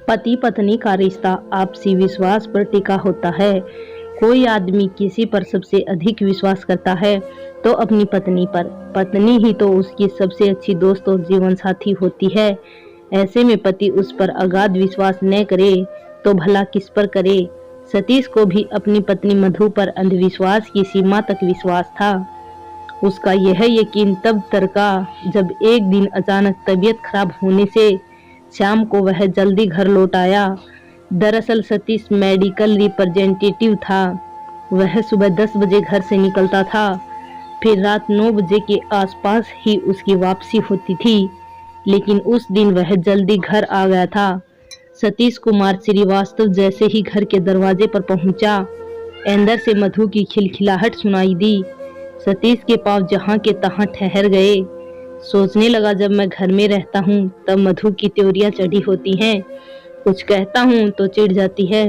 पति पत्नी का रिश्ता आपसी विश्वास पर टिका होता है। कोई आदमी किसी पर सबसे अधिक विश्वास करता है तो अपनी पत्नी पर। पत्नी ही तो उसकी सबसे अच्छी दोस्त और जीवन साथी होती है। ऐसे में पति उस पर अगाध विश्वास न करे तो भला किस पर करे। सतीश को भी अपनी पत्नी मधु पर अंधविश्वास की सीमा तक विश्वास था। उसका यह यकीन तब तरका जब एक दिन अचानक तबीयत खराब होने से शाम को वह जल्दी घर लौट आया। दरअसल सतीश मेडिकल रिप्रेजेंटेटिव था। वह सुबह 10 बजे घर से निकलता था, फिर रात 9 बजे के आसपास ही उसकी वापसी होती थी। लेकिन उस दिन वह जल्दी घर आ गया था। सतीश कुमार श्रीवास्तव जैसे ही घर के दरवाजे पर पहुंचा, अंदर से मधु की खिलखिलाहट सुनाई दी। सतीश के पांव जहां के तहां ठहर गए। सोचने लगा, जब मैं घर में रहता हूँ तब मधु की त्योरियां चढ़ी होती हैं। कुछ कहता हूँ तो चिढ़ जाती है,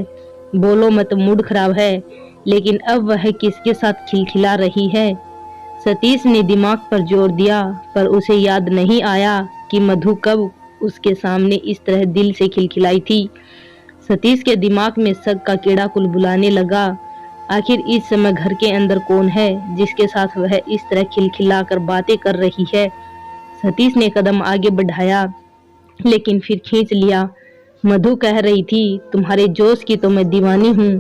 बोलो मत मूड खराब है। लेकिन अब वह किसके साथ खिलखिला रही है। सतीश ने दिमाग पर जोर दिया, पर उसे याद नहीं आया कि मधु कब उसके सामने इस तरह दिल से खिलखिलाई थी। सतीश के दिमाग में शक का कीड़ा कुलबुलाने लगा। आखिर इस समय घर के अंदर कौन है जिसके साथ वह इस तरह खिलखिला कर बातें कर रही है। सतीश ने कदम आगे बढ़ाया, लेकिन फिर खींच लिया। मधु कह रही थी, तुम्हारे जोश की तो मैं दीवानी हूँ।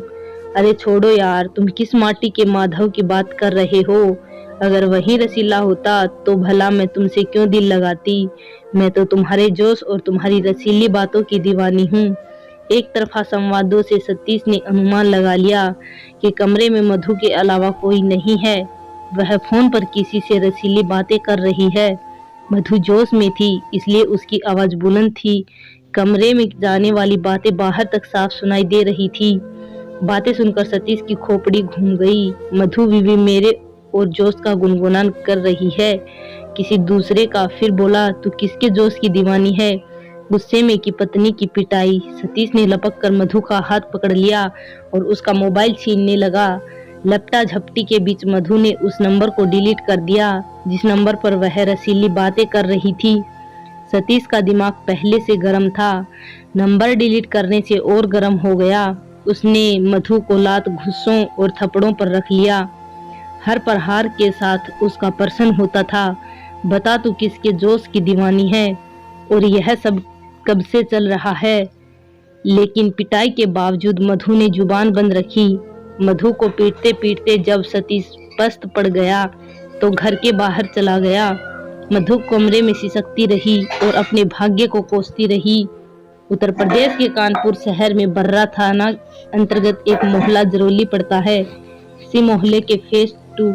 अरे छोड़ो यार, तुम किस माटी के माधव की बात कर रहे हो। अगर वही रसीला होता तो भला मैं तुमसे क्यों दिल लगाती। मैं तो तुम्हारे जोश और तुम्हारी रसीली बातों की दीवानी हूँ। एक तरफा संवादों से सतीश ने अनुमान लगा लिया कि कमरे में मधु के अलावा कोई नहीं है। वह फोन पर किसी से रसीली बातें कर रही है। मधु जोश में थी, इसलिए उसकी आवाज बुलंद थी। कमरे में जाने वाली बातें बाहर तक साफ सुनाई दे रही थी। बातें सुनकर सतीश की खोपड़ी घूम गई। मधु बीवी मेरे और जोश का गुनगुनान कर रही है, किसी दूसरे का। फिर बोला, तू किसके जोश की दीवानी है। गुस्से में की पत्नी की पिटाई। सतीश ने लपक कर मधु का हाथ पकड़ लिया और उसका मोबाइल छीनने लगा। लपटा झपटी के बीच मधु ने उस नंबर को डिलीट कर दिया जिस नंबर पर वह रसीली बातें कर रही थी। सतीश का दिमाग पहले से गर्म था, नंबर डिलीट करने से और गर्म हो गया। उसने मधु को लात घुस्सों और थप्पड़ों पर रख लिया। हर प्रहार के साथ उसका प्रश्न होता था, बता तू किसके जोश की दीवानी है और यह सब कब से चल रहा है। लेकिन पिटाई के बावजूद मधु ने जुबान बंद रखी। मधु को पीटते पीटते जब सतीश पस्त पड़ गया तो घर के बाहर चला गया। मधु कमरे में सिसकती रही और अपने भाग्य को कोसती रही। उत्तर प्रदेश के कानपुर शहर में बर्रा थाना अंतर्गत एक मोहल्ला जरोली पड़ता है। इसी मोहल्ले के फेस 2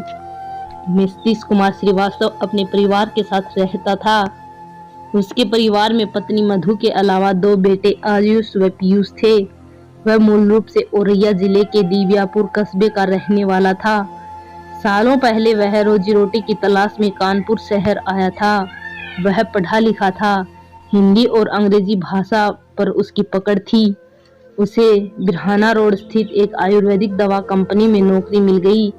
में सतीश कुमार श्रीवास्तव अपने परिवार के साथ रहता था। उसके परिवार में पत्नी मधु के अलावा 2 बेटे आयुष व पीयूष थे। वह मूल रूप से औरैया जिले के दिव्यापुर कस्बे का रहने वाला था। सालों पहले वह रोजी रोटी की तलाश में कानपुर शहर आया था। वह पढ़ा लिखा था, हिंदी और अंग्रेजी भाषा पर उसकी पकड़ थी। उसे बिरहाना रोड स्थित एक आयुर्वेदिक दवा कंपनी में नौकरी मिल गई।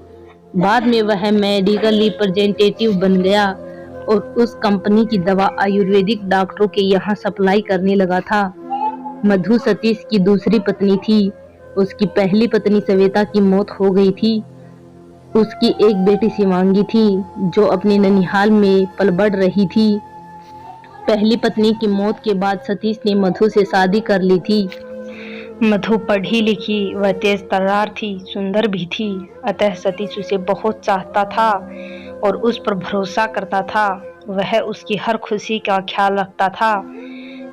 बाद में वह मेडिकल रिप्रेजेंटेटिव बन गया और उस कंपनी की दवा आयुर्वेदिक डॉक्टरों के यहाँ सप्लाई करने लगा था। मधु सतीश की दूसरी पत्नी थी। उसकी पहली पत्नी सवेता की मौत हो गई थी। उसकी एक बेटी शिवांगी थी जो अपने ननिहाल में पल बढ़ रही थी। पहली पत्नी की मौत के बाद सतीश ने मधु से शादी कर ली थी। मधु पढ़ी लिखी व तेज तर्रार थी, सुंदर भी थी। अतः सतीश उसे बहुत चाहता था और उस पर भरोसा करता था। वह उसकी हर खुशी का ख्याल रखता था।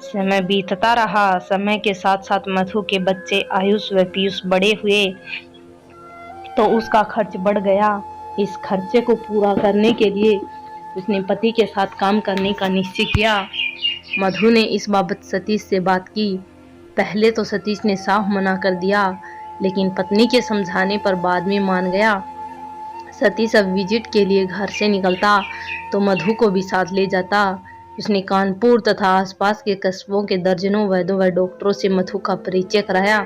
समय बीतता रहा। समय के साथ साथ मधु के बच्चे आयुष व पीयूष बड़े हुए तो उसका खर्च बढ़ गया। इस खर्चे को पूरा करने के लिए उसने पति के साथ काम करने का निश्चय किया। मधु ने इस बाबत सतीश से बात की। पहले तो सतीश ने साफ मना कर दिया, लेकिन पत्नी के समझाने पर बाद में मान गया। सतीश अब विजिट के लिए घर से निकलता तो मधु को भी साथ ले जाता। उसने कानपुर तथा आसपास के कस्बों के दर्जनों वैद्यों व डॉक्टरों से मधु का परिचय कराया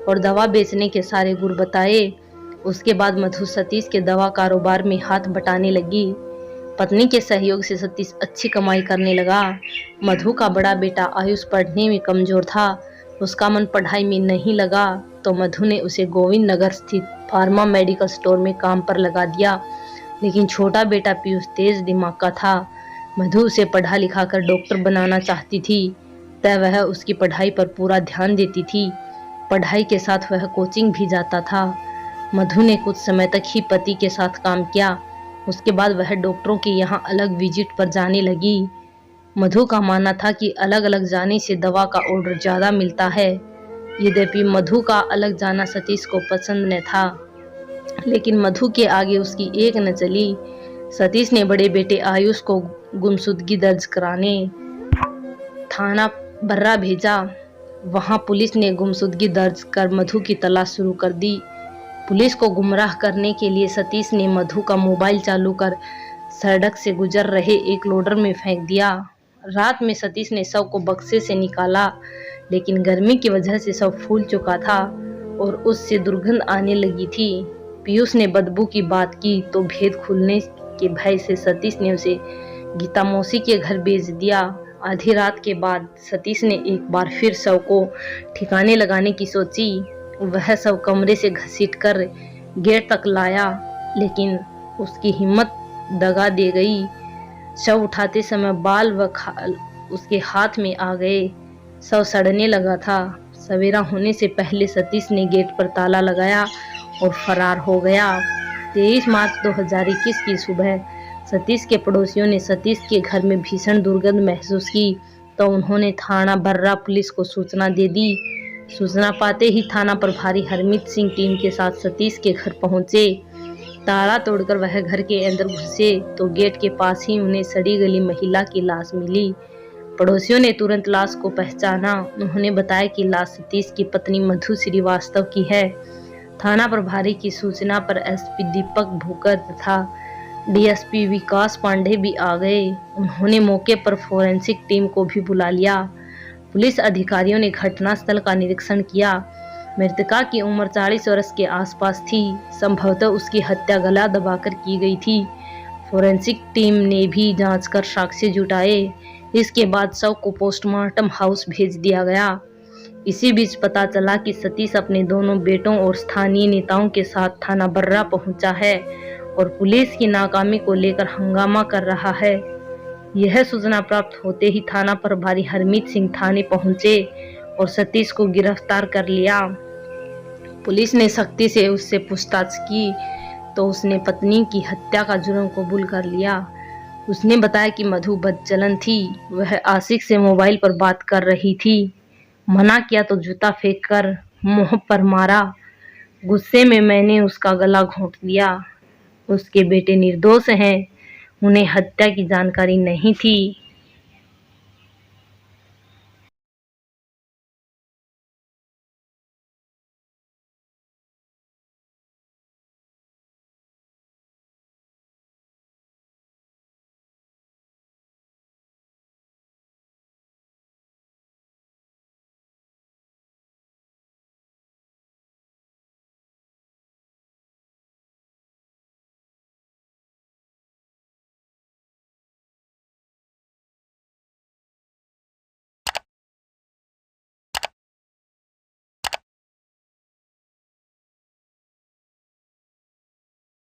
और दवा बेचने के सारे गुर बताए। उसके बाद मधु सतीश के दवा कारोबार में हाथ बटाने लगी। पत्नी के सहयोग से सतीश अच्छी कमाई करने लगा। मधु का बड़ा बेटा आयुष पढ़ने में कमजोर था। उसका मन पढ़ाई में नहीं लगा तो मधु ने उसे गोविंद नगर स्थित फार्मा मेडिकल स्टोर में काम पर लगा दिया। लेकिन छोटा बेटा पीयूष तेज दिमाग का था। मधु उसे पढ़ा लिखा कर डॉक्टर बनाना चाहती थी, तय वह उसकी पढ़ाई पर पूरा ध्यान देती थी। पढ़ाई के साथ वह कोचिंग भी जाता था। मधु ने कुछ समय तक ही पति के साथ काम किया। उसके बाद वह डॉक्टरों के यहाँ अलग विजिट पर जाने लगी। मधु का मानना था कि अलग अलग जाने से दवा का ऑर्डर ज़्यादा मिलता है। यद्यपि मधु का अलग जाना सतीश को पसंद न था, लेकिन मधु के आगे उसकी एक न चली। सतीश ने बड़े बेटे आयुष को गुमशुदगी दर्ज कराने थाना बर्रा भेजा। वहां पुलिस ने गुमशुदगी दर्ज कर मधु की तलाश शुरू कर दी। पुलिस को गुमराह करने के लिए सतीश ने मधु का मोबाइल चालू कर सड़क से गुजर रहे एक लोडर में फेंक दिया। रात में सतीश ने शव को बक्से से निकाला, लेकिन गर्मी की वजह से शव फूल चुका था और उससे दुर्गंध आने लगी थी। पीयूष ने बदबू की बात की तो भेद खुलने के भय से सतीश ने उसे गीता मौसी के घर भेज दिया। आधी रात के बाद सतीश ने एक बार फिर शव को ठिकाने लगाने की सोची। वह शव कमरे से घसीटकर गेट तक लाया, लेकिन उसकी हिम्मत दगा दे गई। शव उठाते समय बाल व खाल उसके हाथ में आ गए। शव सड़ने लगा था। सवेरा होने से पहले सतीश ने गेट पर ताला लगाया और फरार हो गया। 23 मार्च 2021 की सुबह सतीश के पड़ोसियों ने सतीश के घर में भीषण दुर्गंध महसूस की तो उन्होंने थाना बर्रा पुलिस को सूचना दे दी। सूचना पाते ही थाना प्रभारी हरमीत सिंह टीम के साथ सतीश के घर पहुंचे। ताला तोड़कर वह घर के अंदर घुसे तो गेट के पास ही उन्हें सड़ी गली महिला की लाश मिली। पड़ोसियों ने तुरंत लाश को पहचाना। उन्होंने बताया कि लाश सतीश की पत्नी मधु श्रीवास्तव की है। थाना प्रभारी की सूचना पर एसपी दीपक भूकर तथा डीएसपी विकास पांडे भी आ गए। उन्होंने मौके पर फोरेंसिक टीम को भी बुला लिया। पुलिस अधिकारियों ने घटनास्थल का निरीक्षण किया। मृतका की उम्र 40 वर्ष के आसपास थी। संभवतः उसकी हत्या गला दबाकर की गई थी। फोरेंसिक टीम ने भी जांच कर साक्ष्य जुटाए। इसके बाद शव को पोस्टमार्टम हाउस भेज दिया गया। इसी बीच पता चला कि सतीश अपने दोनों बेटों और स्थानीय नेताओं के साथ थाना बर्रा पहुंचा है और पुलिस की नाकामी को लेकर हंगामा कर रहा है। यह सूचना प्राप्त होते ही थाना प्रभारी हरमीत सिंह थाने पहुंचे और सतीश को गिरफ्तार कर लिया। पुलिस ने सख्ती से उससे पूछताछ की तो उसने पत्नी की हत्या का जुर्म कबूल कर लिया। उसने बताया कि मधु बदचलन थी। वह आशिक से मोबाइल पर बात कर रही थी। मना किया तो जूता फेंककर मुंह पर मारा। गुस्से में मैंने उसका गला घोंट दिया। उसके बेटे निर्दोष हैं, उन्हें हत्या की जानकारी नहीं थी।